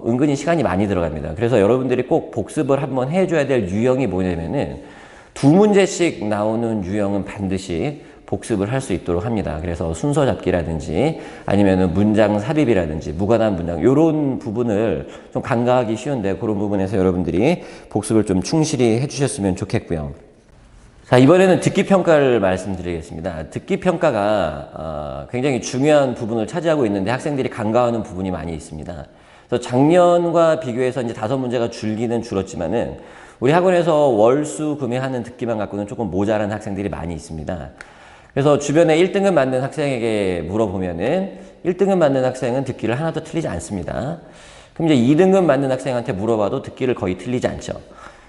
은근히 시간이 많이 들어갑니다. 그래서 여러분들이 꼭 복습을 한번 해줘야 될 유형이 뭐냐면은 2문제씩 나오는 유형은 반드시 복습을 할 수 있도록 합니다. 그래서 순서 잡기라든지 아니면은 문장 삽입이라든지 무관한 문장 이런 부분을 좀 간과하기 쉬운데 그런 부분에서 여러분들이 복습을 좀 충실히 해주셨으면 좋겠고요. 자, 이번에는 듣기 평가를 말씀드리겠습니다. 듣기 평가가 굉장히 중요한 부분을 차지하고 있는데 학생들이 간과하는 부분이 많이 있습니다. 그래서 작년과 비교해서 이제 5문제가 줄기는 줄었지만은 우리 학원에서 월수 금해하는 듣기만 갖고는 조금 모자란 학생들이 많이 있습니다. 그래서 주변에 1등급 맞는 학생에게 물어보면은 1등급 맞는 학생은 듣기를 하나도 틀리지 않습니다. 그럼 이제 2등급 맞는 학생한테 물어봐도 듣기를 거의 틀리지 않죠.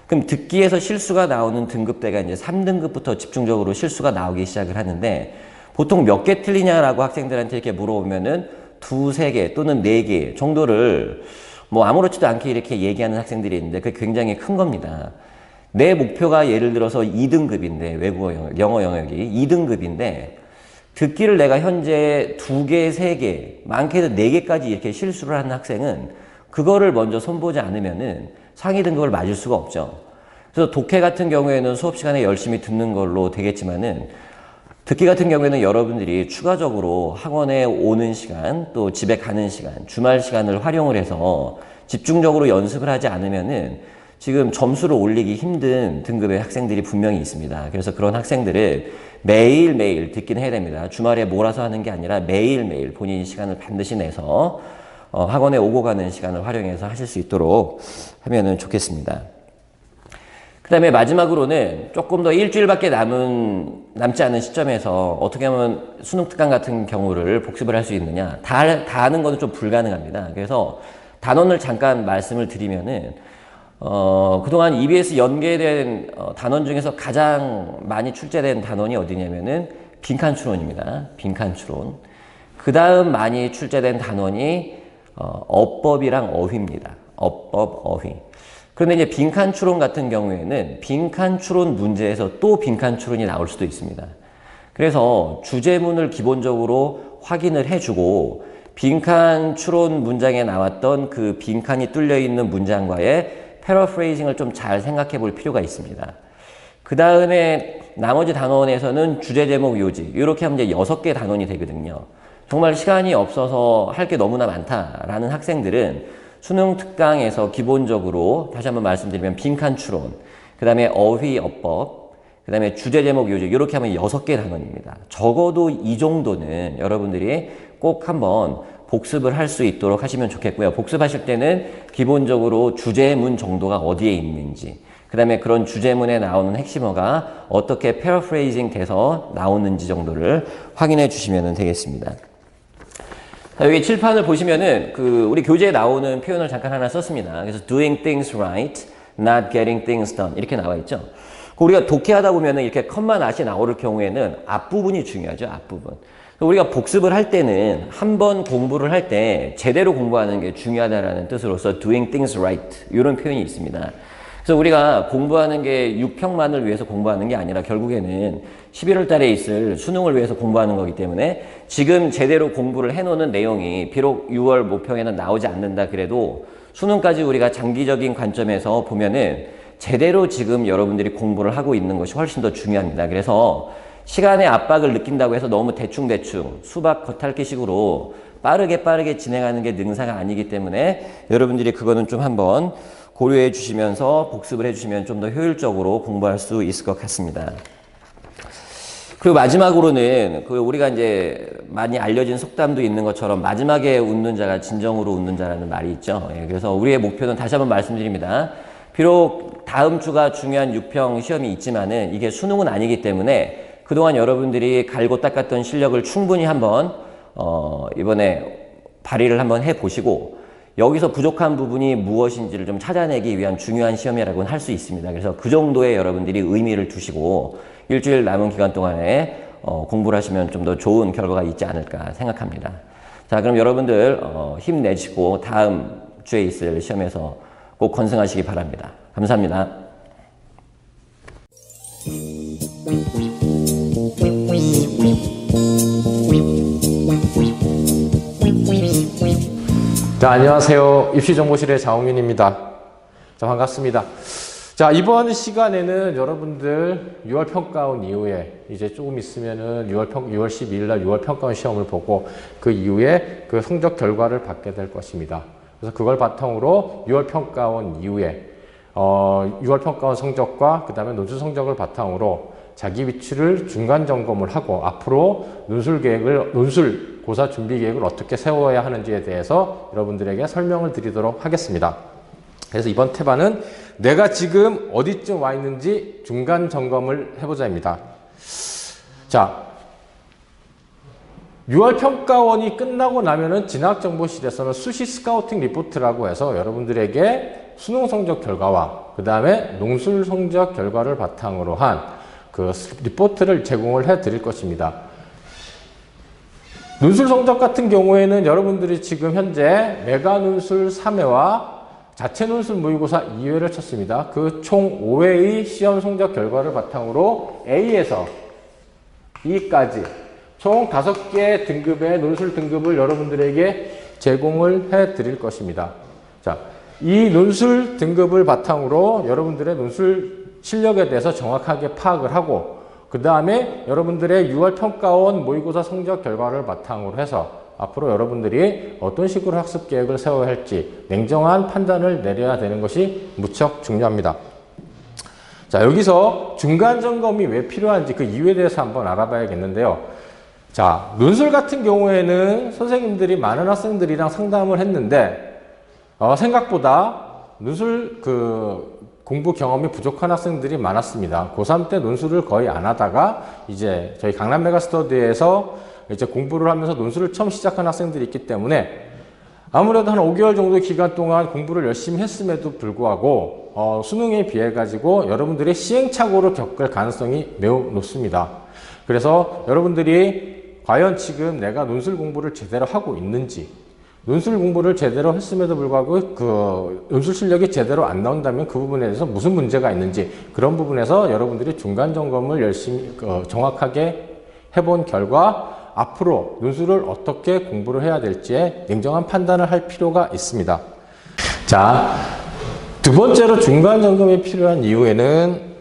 그럼 듣기에서 실수가 나오는 등급대가 이제 3등급부터 집중적으로 실수가 나오기 시작을 하는데 보통 몇 개 틀리냐라고 학생들한테 이렇게 물어보면은 2, 3개 또는 4개 정도를 뭐 아무렇지도 않게 이렇게 얘기하는 학생들이 있는데 그게 굉장히 큰 겁니다. 내 목표가 예를 들어서 2등급인데 외국어 영역, 영어 영역이 2등급인데 듣기를 내가 현재 2개, 3개, 많게는 4개까지 이렇게 실수를 하는 학생은 그거를 먼저 손보지 않으면은 상위 등급을 맞을 수가 없죠. 그래서 독해 같은 경우에는 수업 시간에 열심히 듣는 걸로 되겠지만은 듣기 같은 경우에는 여러분들이 추가적으로 학원에 오는 시간 또 집에 가는 시간, 주말 시간을 활용을 해서 집중적으로 연습을 하지 않으면은 지금 점수를 올리기 힘든 등급의 학생들이 분명히 있습니다. 그래서 그런 학생들을 매일매일 듣기는 해야 됩니다. 주말에 몰아서 하는 게 아니라 매일매일 본인이 시간을 반드시 내서 학원에 오고 가는 시간을 활용해서 하실 수 있도록 하면은 좋겠습니다. 그 다음에 마지막으로는 조금 더 일주일밖에 남지 않은 시점에서 어떻게 하면 수능 특강 같은 경우를 복습을 할 수 있느냐. 다 하는 것은 좀 불가능합니다. 그래서 단원을 잠깐 말씀을 드리면은, 그동안 EBS 연계된 단원 중에서 가장 많이 출제된 단원이 어디냐면은 빈칸 추론입니다. 빈칸 추론. 그 다음 많이 출제된 단원이 어법이랑 어휘입니다. 어법, 어휘. 그런데 이제 빈칸 추론 같은 경우에는 빈칸 추론 문제에서 또 빈칸 추론이 나올 수도 있습니다. 그래서 주제문을 기본적으로 확인을 해주고 빈칸 추론 문장에 나왔던 그 빈칸이 뚫려 있는 문장과의 패러프레이징을 좀 잘 생각해 볼 필요가 있습니다. 그 다음에 나머지 단원에서는 주제 제목 요지 이렇게 하면 이제 6개 단원이 되거든요. 정말 시간이 없어서 할 게 너무나 많다라는 학생들은 수능 특강에서 기본적으로 다시 한번 말씀드리면 빈칸 추론, 그 다음에 어휘 어법, 그 다음에 주제 제목 요지 이렇게 하면 6개 단원입니다. 적어도 이 정도는 여러분들이 꼭 한번 복습을 할 수 있도록 하시면 좋겠고요. 복습하실 때는 기본적으로 주제문 정도가 어디에 있는지, 그 다음에 그런 주제문에 나오는 핵심어가 어떻게 패러프레이징 돼서 나오는지 정도를 확인해 주시면 되겠습니다. 자, 여기 칠판을 보시면은 우리 교재에 나오는 표현을 잠깐 하나 썼습니다. 그래서 doing things right, not getting things done 이렇게 나와 있죠. 우리가 독해하다 보면은 이렇게 컷만 낫이 나올 경우에는 앞부분이 중요하죠. 앞부분. 우리가 복습을 할 때는 한 번 공부를 할 때 제대로 공부하는 게 중요하다라는 뜻으로서 doing things right 이런 표현이 있습니다. 그래서 우리가 공부하는 게 6평만을 위해서 공부하는 게 아니라 결국에는 11월 달에 있을 수능을 위해서 공부하는 거기 때문에 지금 제대로 공부를 해놓는 내용이 비록 6월 모평에는 나오지 않는다 그래도 수능까지 우리가 장기적인 관점에서 보면은 제대로 지금 여러분들이 공부를 하고 있는 것이 훨씬 더 중요합니다. 그래서 시간의 압박을 느낀다고 해서 너무 대충대충 수박 겉핥기식으로 빠르게 진행하는 게 능사가 아니기 때문에 여러분들이 그거는 좀 한번 고려해 주시면서 복습을 해 주시면 좀 더 효율적으로 공부할 수 있을 것 같습니다. 그리고 마지막으로는 우리가 이제 많이 알려진 속담도 있는 것처럼 마지막에 웃는 자가 진정으로 웃는 자라는 말이 있죠. 그래서 우리의 목표는 다시 한번 말씀드립니다. 비록 다음 주가 중요한 6평 시험이 있지만은 이게 수능은 아니기 때문에 그동안 여러분들이 갈고 닦았던 실력을 충분히 한번 이번에 발휘를 한번 해보시고 여기서 부족한 부분이 무엇인지를 좀 찾아내기 위한 중요한 시험이라고는 할 수 있습니다. 그래서 그 정도의 여러분들이 의미를 두시고 일주일 남은 기간 동안에 공부를 하시면 좀 더 좋은 결과가 있지 않을까 생각합니다. 자, 그럼 여러분들 힘내시고 다음 주에 있을 시험에서 꼭 건승하시기 바랍니다. 감사합니다. 자, 안녕하세요. 입시정보실의 장홍윤입니다. 자, 반갑습니다. 자, 이번 시간에는 여러분들 6월 평가원 이후에 이제 조금 있으면은 6월 12일 날 6월 평가원 시험을 보고 그 이후에 그 성적 결과를 받게 될 것입니다. 그래서 그걸 바탕으로 6월 평가원 이후에 6월 평가원 성적과 그 다음에 논술 성적을 바탕으로 자기 위치를 중간 점검을 하고 앞으로 논술 고사 준비 계획을 어떻게 세워야 하는지에 대해서 여러분들에게 설명을 드리도록 하겠습니다. 그래서 이번 태반은 내가 지금 어디쯤 와 있는지 중간 점검을 해보자입니다. 자, 6월 평가원이 끝나고 나면은 진학정보실에서는 수시 스카우팅 리포트라고 해서 여러분들에게 수능 성적 결과와 그 다음에 논술 성적 결과를 바탕으로 한 그 리포트를 제공을 해 드릴 것입니다. 논술 성적 같은 경우에는 여러분들이 지금 현재 메가 논술 3회와 자체 논술 모의고사 2회를 쳤습니다. 그 총 5회의 시험 성적 결과를 바탕으로 A에서 E까지 총 5개 등급의 논술 등급을 여러분들에게 제공을 해 드릴 것입니다. 자, 이 논술 등급을 바탕으로 여러분들의 논술 실력에 대해서 정확하게 파악을 하고 그 다음에 여러분들의 6월 평가원 모의고사 성적 결과를 바탕으로 해서 앞으로 여러분들이 어떤 식으로 학습 계획을 세워야 할지 냉정한 판단을 내려야 되는 것이 무척 중요합니다. 자, 여기서 중간 점검이 왜 필요한지 그 이유에 대해서 한번 알아봐야겠는데요. 자, 논술 같은 경우에는 선생님들이 많은 학생들이랑 상담을 했는데 생각보다 논술 공부 경험이 부족한 학생들이 많았습니다. 고3 때 논술을 거의 안 하다가 이제 저희 강남 메가스터디에서 이제 공부를 하면서 논술을 처음 시작한 학생들이 있기 때문에 아무래도 한 5개월 정도 기간 동안 공부를 열심히 했음에도 불구하고 수능에 비해 가지고 여러분들이 시행착오를 겪을 가능성이 매우 높습니다. 그래서 여러분들이 과연 지금 내가 논술 공부를 제대로 하고 있는지, 논술 공부를 제대로 했음에도 불구하고 그 논술 실력이 제대로 안 나온다면 그 부분에 대해서 무슨 문제가 있는지 그런 부분에서 여러분들이 중간 점검을 열심히 정확하게 해본 결과 앞으로 논술을 어떻게 공부를 해야 될지에 냉정한 판단을 할 필요가 있습니다. 자, 두 번째로 중간 점검이 필요한 이유에는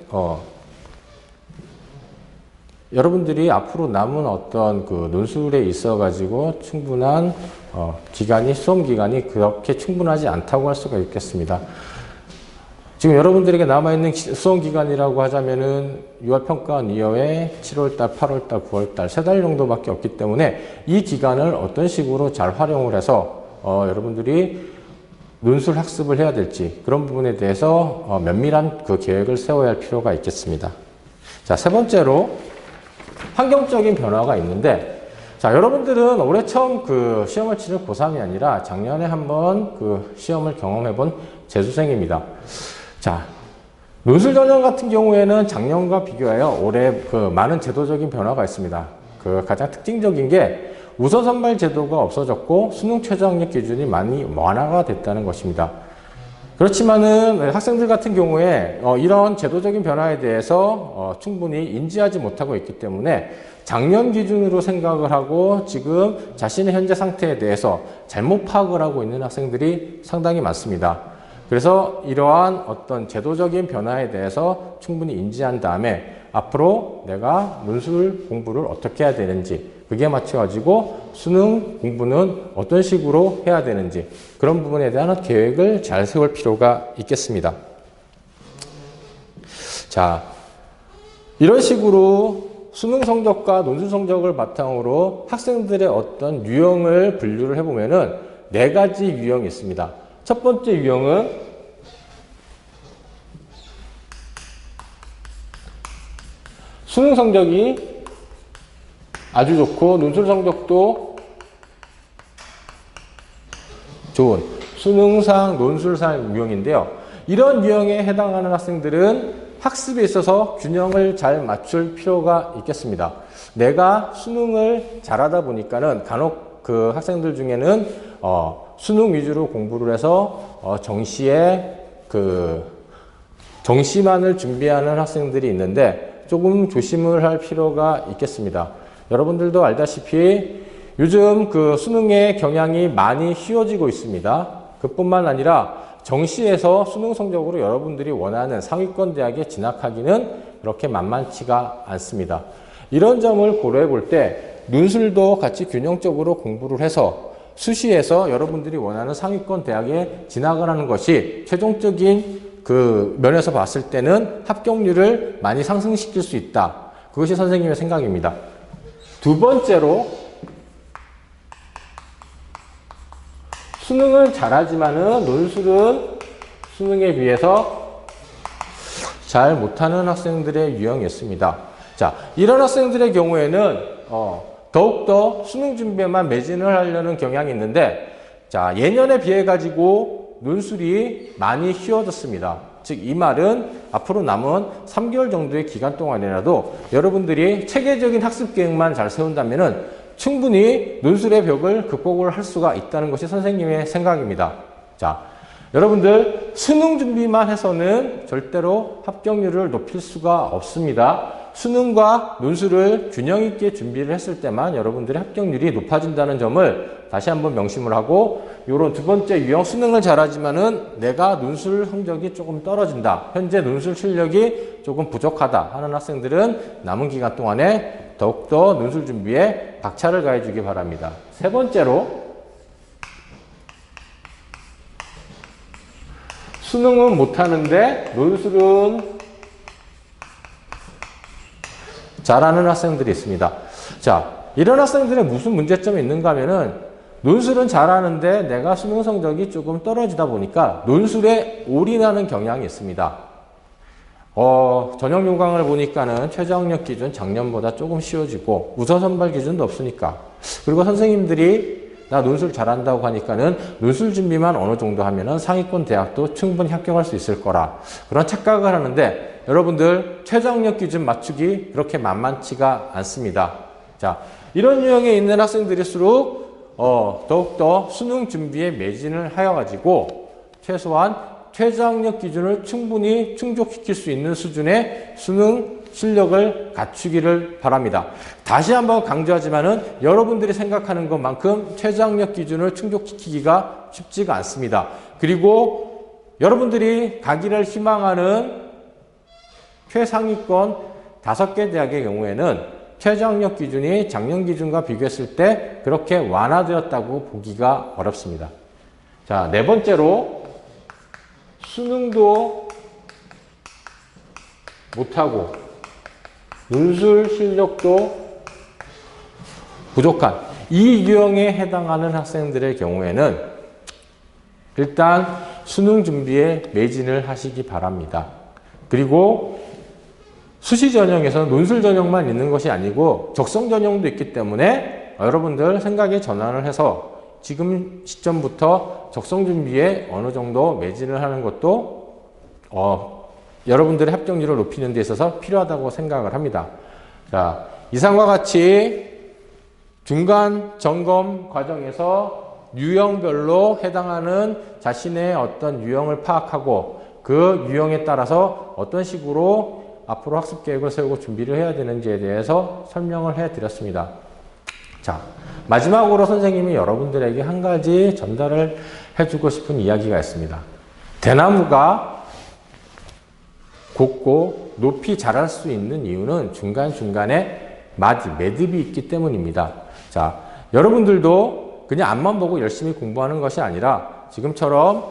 여러분들이 앞으로 남은 어떤 그 논술에 있어 가지고 충분한 기간이 수험 기간이 그렇게 충분하지 않다고 할 수가 있겠습니다. 지금 여러분들에게 남아있는 수험 기간이라고 하자면은 6월 평가원 이후에 7월달, 8월달, 9월달 3달 정도밖에 없기 때문에 이 기간을 어떤 식으로 잘 활용을 해서 여러분들이 논술 학습을 해야 될지 그런 부분에 대해서 면밀한 그 계획을 세워야 할 필요가 있겠습니다. 자, 세 번째로 환경적인 변화가 있는데, 자, 여러분들은 올해 처음 그 시험을 치는 고3이 아니라 작년에 한번 그 시험을 경험해본 재수생입니다. 자, 논술 전형 같은 경우에는 작년과 비교하여 올해 그 많은 제도적인 변화가 있습니다. 그 가장 특징적인 게 우선 선발 제도가 없어졌고 수능 최저학력 기준이 많이 완화가 됐다는 것입니다. 그렇지만은 학생들 같은 경우에 이런 제도적인 변화에 대해서 충분히 인지하지 못하고 있기 때문에 작년 기준으로 생각을 하고 지금 자신의 현재 상태에 대해서 잘못 파악을 하고 있는 학생들이 상당히 많습니다. 그래서 이러한 어떤 제도적인 변화에 대해서 충분히 인지한 다음에 앞으로 내가 논술 공부를 어떻게 해야 되는지, 그게 맞춰가지고 수능 공부는 어떤 식으로 해야 되는지, 그런 부분에 대한 계획을 잘 세울 필요가 있겠습니다. 자, 이런 식으로 수능 성적과 논술 성적을 바탕으로 학생들의 어떤 유형을 분류를 해보면은 4가지 유형이 있습니다. 첫 번째 유형은 수능 성적이 아주 좋고 논술 성적도 좋은 수능상, 논술상 유형인데요. 이런 유형에 해당하는 학생들은 학습에 있어서 균형을 잘 맞출 필요가 있겠습니다. 내가 수능을 잘하다 보니까는 간혹 그 학생들 중에는 수능 위주로 공부를 해서 정시만을 준비하는 학생들이 있는데 조금 조심을 할 필요가 있겠습니다. 여러분들도 알다시피 요즘 그 수능의 경향이 많이 휘어지고 있습니다. 그뿐만 아니라 정시에서 수능 성적으로 여러분들이 원하는 상위권 대학에 진학하기는 그렇게 만만치가 않습니다. 이런 점을 고려해 볼 때 논술도 같이 균형적으로 공부를 해서 수시에서 여러분들이 원하는 상위권 대학에 진학을 하는 것이 최종적인 그 면에서 봤을 때는 합격률을 많이 상승시킬 수 있다. 그것이 선생님의 생각입니다. 두 번째로 수능은 잘하지만은 논술은 수능에 비해서 잘 못하는 학생들의 유형이 있습니다. 자, 이런 학생들의 경우에는 더욱더 수능 준비에만 매진을 하려는 경향이 있는데, 자, 예년에 비해 가지고 논술이 많이 휘어졌습니다. 즉, 이 말은 앞으로 남은 3개월 정도의 기간 동안이라도 여러분들이 체계적인 학습 계획만 잘 세운다면은 충분히 논술의 벽을 극복을 할 수가 있다는 것이 선생님의 생각입니다. 자, 여러분들 수능 준비만 해서는 절대로 합격률을 높일 수가 없습니다. 수능과 논술을 균형 있게 준비를 했을 때만 여러분들의 합격률이 높아진다는 점을 다시 한번 명심을 하고, 이런 두 번째 유형 수능을 잘하지만은 내가 논술 성적이 조금 떨어진다, 현재 논술 실력이 조금 부족하다 하는 학생들은 남은 기간 동안에 더욱더 논술 준비에 박차를 가해 주기 바랍니다. 세 번째로 수능은 못하는데 논술은 잘하는 학생들이 있습니다. 자, 이런 학생들의 무슨 문제점이 있는가 하면은 논술은 잘하는데 내가 수능 성적이 조금 떨어지다 보니까 논술에 올인하는 경향이 있습니다. 전형 요강을 보니까는 최저학력 기준 작년보다 조금 쉬워지고 우선 선발 기준도 없으니까, 그리고 선생님들이 나 논술 잘한다고 하니까는 논술 준비만 어느 정도 하면은 상위권 대학도 충분히 합격할 수 있을 거라, 그런 착각을 하는데 여러분들 최저학력 기준 맞추기 그렇게 만만치가 않습니다. 자, 이런 유형에 있는 학생들일수록 더욱더 수능 준비에 매진을 하여 가지고 최소한 최저학력 기준을 충분히 충족시킬 수 있는 수준의 수능 실력을 갖추기를 바랍니다. 다시 한번 강조하지만은 여러분들이 생각하는 것만큼 최저학력 기준을 충족시키기가 쉽지가 않습니다. 그리고 여러분들이 가기를 희망하는 최상위권 5개 대학의 경우에는 최저학력 기준이 작년 기준과 비교했을 때 그렇게 완화되었다고 보기가 어렵습니다. 자, 네 번째로 수능도 못하고 논술 실력도 부족한 이 유형에 해당하는 학생들의 경우에는 일단 수능 준비에 매진을 하시기 바랍니다. 그리고 수시 전형에서는 논술 전형만 있는 것이 아니고 적성 전형도 있기 때문에 여러분들 생각에 전환을 해서 지금 시점부터 적성 준비에 어느 정도 매진을 하는 것도 여러분들의 합격률을 높이는 데 있어서 필요하다고 생각을 합니다. 자, 이상과 같이 중간 점검 과정에서 유형별로 해당하는 자신의 어떤 유형을 파악하고 그 유형에 따라서 어떤 식으로 앞으로 학습 계획을 세우고 준비를 해야 되는지에 대해서 설명을 해 드렸습니다. 자, 마지막으로 선생님이 여러분들에게 한 가지 전달을 해주고 싶은 이야기가 있습니다. 대나무가 곱고 높이 자랄 수 있는 이유는 중간중간에 매듭이 있기 때문입니다. 자, 여러분들도 그냥 앞만 보고 열심히 공부하는 것이 아니라 지금처럼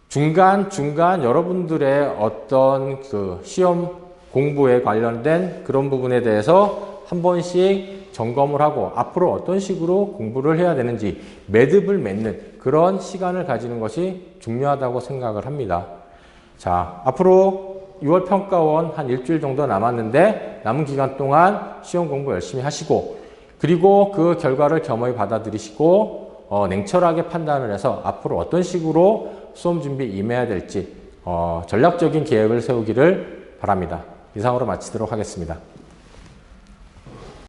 중간중간 여러분들의 어떤 그 시험 공부에 관련된 그런 부분에 대해서 한 번씩 점검을 하고 앞으로 어떤 식으로 공부를 해야 되는지 매듭을 맺는 그런 시간을 가지는 것이 중요하다고 생각을 합니다. 자, 앞으로 6월 평가원 한 일주일 정도 남았는데 남은 기간 동안 시험 공부 열심히 하시고 그리고 그 결과를 겸허히 받아들이시고 냉철하게 판단을 해서 앞으로 어떤 식으로 수험 준비에 임해야 될지 전략적인 계획을 세우기를 바랍니다. 이상으로 마치도록 하겠습니다.